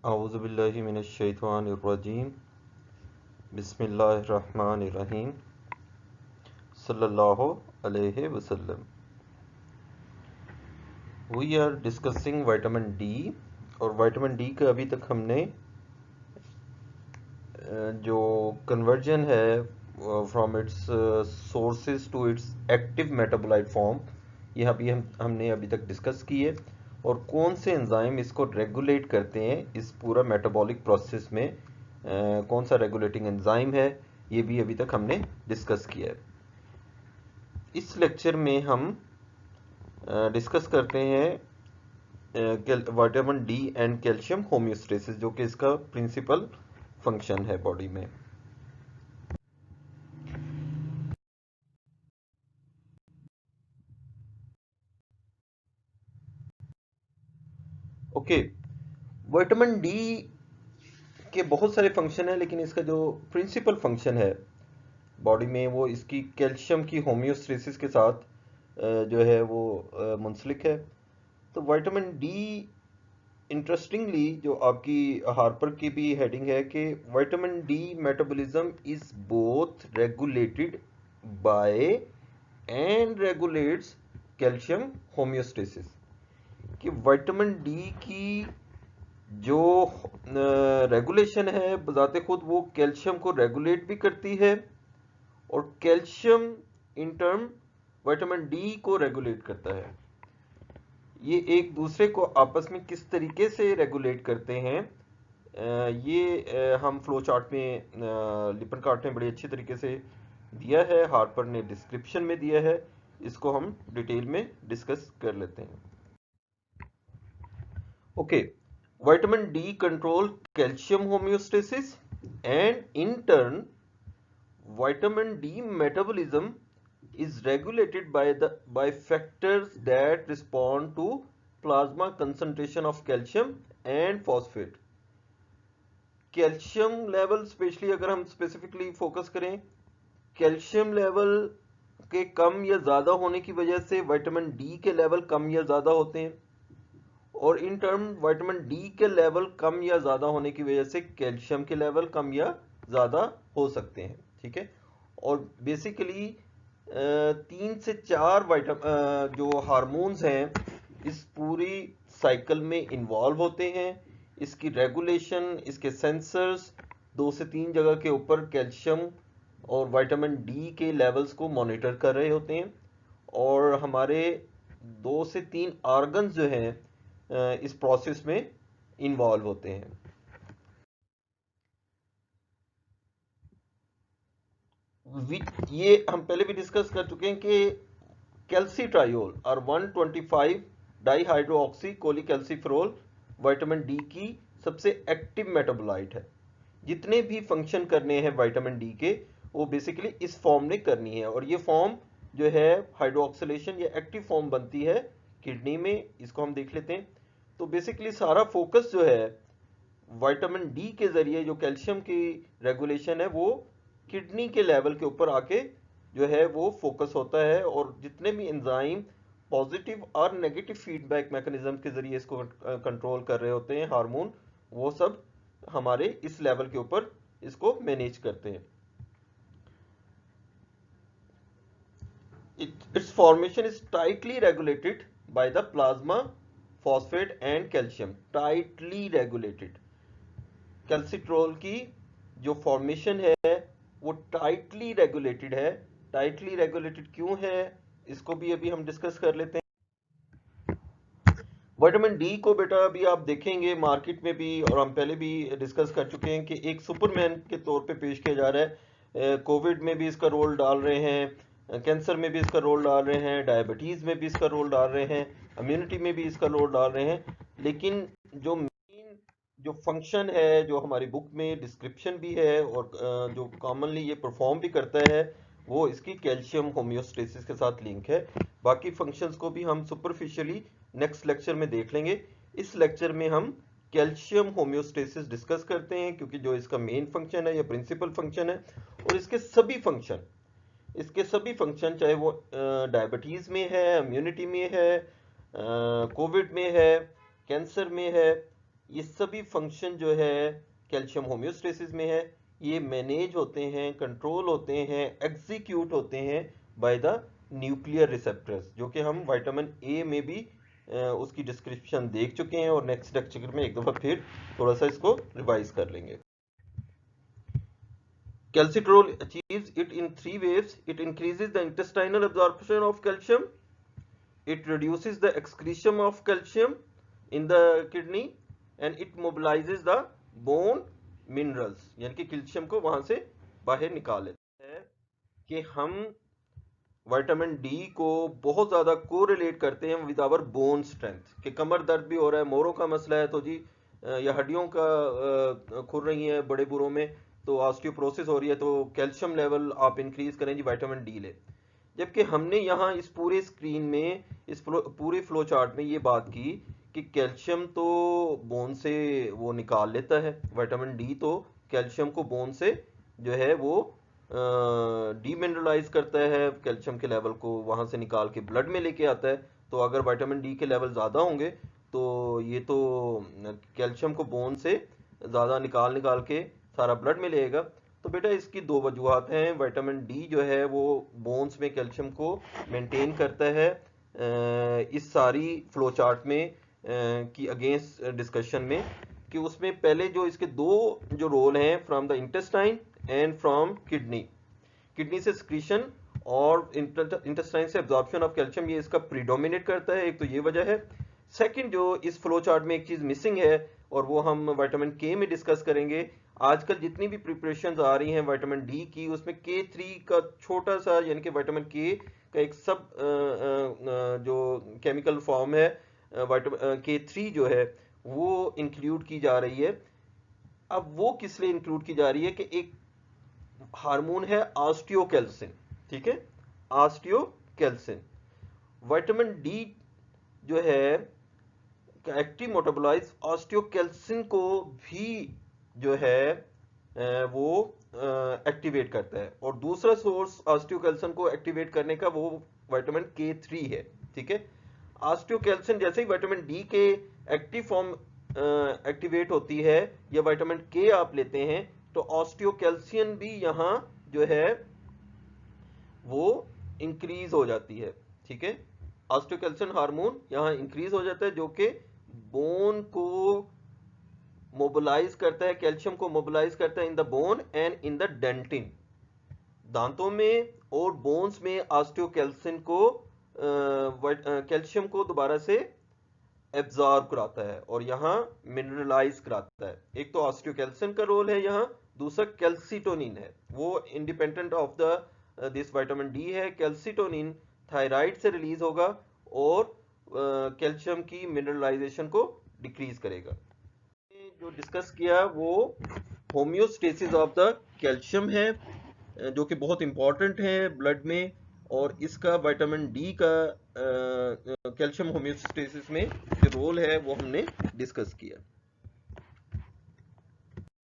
औज़ुबिल्लाहि मिनश्शैतानिर्रजीम बिस्मिल्लाहिर्रहमानिर्रहीम सल्लल्लाहु अलैहि वसल्लम। We are discussing vitamin D. और विटामिन डी का अभी तक हमने जो कन्वर्जन है from its sources to its active metabolite form, ये हमने अभी तक डिस्कस की है। और कौन से एंजाइम इसको रेगुलेट करते हैं इस पूरा मेटाबॉलिक प्रोसेस में, कौन सा रेगुलेटिंग एंजाइम है, ये भी अभी तक हमने डिस्कस किया है। इस लेक्चर में हम डिस्कस करते हैं vitamin D and calcium homeostasis, जो कि इसका प्रिंसिपल फंक्शन है बॉडी में। ओके, विटामिन डी के बहुत सारे फंक्शन है, लेकिन इसका जो प्रिंसिपल फंक्शन है बॉडी में वो इसकी कैल्शियम की होम्योस्टेसिस के साथ जो है वो मुंसलिक है। तो विटामिन डी इंटरेस्टिंगली जो आपकी हार्पर की भी हेडिंग है कि vitamin D metabolism is both regulated by and regulates calcium homeostasis. कि विटामिन डी की जो रेगुलेशन है बजाते खुद वो कैल्शियम को रेगुलेट भी करती है, और calcium in term vitamin D को रेगुलेट करता है। ये एक दूसरे को आपस में किस तरीके से रेगुलेट करते हैं, ये हम फ्लो चार्ट में लिपन कार्ट में बड़ी अच्छी तरीके से दिया है, हार्पर ने डिस्क्रिप्शन में दिया है। इसको हम डिटेल में डिस्कस कर लेते हैं। Okay, vitamin D control calcium homeostasis and in turn vitamin D metabolism is regulated by factors that respond to plasma concentration of calcium and phosphate. Calcium level specially अगर हम स्पेसिफिकली फोकस करें, calcium level के कम या ज़्यादा होने की वजह से विटामिन डी के लेवल कम या ज़्यादा होते हैं, और इन टर्म विटामिन डी के लेवल कम या ज़्यादा होने की वजह से कैल्शियम के लेवल कम या ज़्यादा हो सकते हैं। ठीक है, और बेसिकली 3 से 4 जो हार्मोन्स हैं इस पूरी साइकिल में इन्वॉल्व होते हैं। इसकी रेगुलेशन, इसके सेंसर्स 2 से 3 जगह के ऊपर कैल्शियम और विटामिन डी के लेवल्स को मॉनिटर कर रहे होते हैं, और हमारे 2 से 3 ऑर्गन्स जो हैं इस प्रोसेस में इन्वॉल्व होते हैं। ये हम पहले भी डिस्कस कर चुके हैं कि कैल्सीट्रायोल और 125 डाईहाइड्रोक्सी कोलीकैल्सीफेरॉल विटामिन डी की सबसे एक्टिव मेटाबोलाइट है। जितने भी फंक्शन करने हैं विटामिन डी के वो बेसिकली इस फॉर्म ने करनी है, और ये फॉर्म जो है हाइड्रोक्सिलेशन या एक्टिव फॉर्म बनती है किडनी में। इसको हम देख लेते हैं। तो बेसिकली सारा फोकस जो है विटामिन डी के जरिए जो कैल्शियम की रेगुलेशन है वो किडनी के लेवल के ऊपर आके जो है वो फोकस होता है, और जितने भी एंजाइम पॉजिटिव और नेगेटिव फीडबैक मैकेनिज्म के जरिए इसको कंट्रोल कर रहे होते हैं, हार्मोन, वो सब हमारे इस लेवल के ऊपर इसको मैनेज करते हैं। its formation is tightly regulated by the plasma phosphate and calcium, tightly regulated। कैल्सिट्रोल की जो फॉर्मेशन है वो टाइटली रेगुलेटेड है। टाइटली रेगुलेटेड क्यों है इसको भी अभी हम डिस्कस कर लेते हैं। विटामिन डी को बेटा अभी आप देखेंगे मार्केट में भी, और हम पहले भी डिस्कस कर चुके हैं कि एक सुपरमैन के तौर पे पेश किया जा रहा है। कोविड में भी इसका रोल डाल रहे हैं, कैंसर में भी इसका रोल डाल रहे हैं, डायबिटीज़ में भी इसका रोल डाल रहे हैं, इम्यूनिटी में भी इसका रोल डाल रहे हैं। लेकिन जो फंक्शन है जो हमारी बुक में डिस्क्रिप्शन भी है और जो कॉमनली ये परफॉर्म भी करता है वो इसकी कैल्शियम होम्योस्टेसिस के साथ लिंक है। बाकी फंक्शंस को भी हम सुपरफिशियली नेक्स्ट लेक्चर में देख लेंगे। इस लेक्चर में हम कैल्शियम होम्योस्टेसिस डिस्कस करते हैं, क्योंकि जो इसका मेन फंक्शन है या प्रिंसिपल फंक्शन है, और इसके सभी फंक्शन चाहे वो डायबिटीज़ में है, इम्यूनिटी में है, कोविड में है, कैंसर में है, ये सभी फंक्शन जो है कैल्शियम होम्योस्टेसिस में है, ये मैनेज होते हैं, कंट्रोल होते हैं, एग्जीक्यूट होते हैं बाय द न्यूक्लियर रिसेप्टर्स, जो कि हम विटामिन ए में भी उसकी डिस्क्रिप्शन देख चुके हैं, और नेक्स्ट लेक्चर में एक दफ़ा फिर थोड़ा सा इसको रिवाइज कर लेंगे। Calcitrol achieves it in three ways. It increases the intestinal absorption of calcium. It reduces the excretion of calcium in the kidney, and it mobilizes the bone minerals, यानी कि कैल्शियम को वहां से बाहर निकाल लेता है। कि हम विटामिन डी को बहुत ज़्यादा कोरिलेट करते हैं विद आवर बोन स्ट्रेंथ, कि कमर दर्द भी हो रहा है, मोरों का मसला है तो जी या हड्डियों का खुर रही है बड़े बुरों में, तो ऑस्टियोप्रोसिस हो रही है, तो कैल्शियम लेवल आप इंक्रीज करें जी, विटामिन डी ले। जबकि हमने यहाँ इस पूरे स्क्रीन में, इस पूरे फ्लो चार्ट में ये बात की कि कैल्शियम तो बोन से वो निकाल लेता है, विटामिन डी तो कैल्शियम को बोन से जो है वो डीमिनरलाइज करता है, कैल्शियम के लेवल को वहां से निकाल के ब्लड में लेके आता है। तो अगर विटामिन डी के लेवल ज़्यादा होंगे तो ये तो कैल्शियम को बोन से ज़्यादा निकाल के सारा ब्लड में लेगा। तो बेटा इसकी दो वजूहत हैं। विटामिन डी जो है वो बोन्स में कैल्शियम को मेंटेन करता है इस सारी फ्लो चार्ट में की अगेंस्ट डिस्कशन में, कि उसमें पहले जो इसके दो जो रोल हैं, from the intestine and from kidney से स्क्रीशन और इंटेस्टाइन से एब्जॉर्प्शन ऑफ कैल्शियम, ये इसका प्रीडोमिनेट करता है। एक तो ये वजह है। सेकंड जो इस फ्लो चार्ट में एक चीज मिसिंग है, और वो हम विटामिन के में डिस्कस करेंगे। आजकल जितनी भी प्रिपरेशंस आ रही हैं विटामिन डी की, उसमें K3 का छोटा सा, यानी कि विटामिन के का एक सब जो केमिकल फॉर्म है विटामिन K3 जो है वो इंक्लूड की जा रही है। अब वो किस लिए इंक्लूड की जा रही है कि एक हार्मोन है ऑस्टियोकैल्सिन, ठीक है, ऑस्टियोकैल्सिन। विटामिन डी जो है एक्टिव मेटाबोलाइज ऑस्टियोकैल्सिन को भी जो है वो एक्टिवेट करता है, और दूसरा सोर्स ऑस्टियोकैल्सिन को एक्टिवेट करने का वो विटामिन K3 है, ठीक है। ऑस्टियोकैल्सिन जैसे ही विटामिन डी के एक्टिव फॉर्म एक्टिवेट होती है, या विटामिन के आप लेते हैं, तो ऑस्टियोकैल्सियन भी यहाँ जो है वो इंक्रीज हो जाती है, ठीक है। ऑस्टियोकैल्सियन हार्मोन यहाँ इंक्रीज हो जाता है, जो कि बोन को मोबिलाइज करता है, कैल्शियम को मोबिलाइज करता है in the bone and in the dentin, दांतों में और बोन्स में ऑस्टियोकैल्सिन को कैल्शियम को दोबारा से एब्जॉर्ब कराता है और यहाँ मिनरलाइज कराता है। एक तो ऑस्टियोकैल्सिन का रोल है यहाँ, दूसरा कैल्सिटोनिन है, वो independent of the this vitamin D है। कैल्सिटोनिन थायराइड से रिलीज होगा और कैल्शियम की मिनरलाइजेशन को डिक्रीज करेगा। जो डिस्कस किया वो होम्योस्टेसिस ऑफ द कैल्शियम है, जो कि बहुत इंपॉर्टेंट है ब्लड में, और इसका विटामिन डी का कैल्शियम होम्योस्टेसिस में जो रोल है वो हमने डिस्कस किया।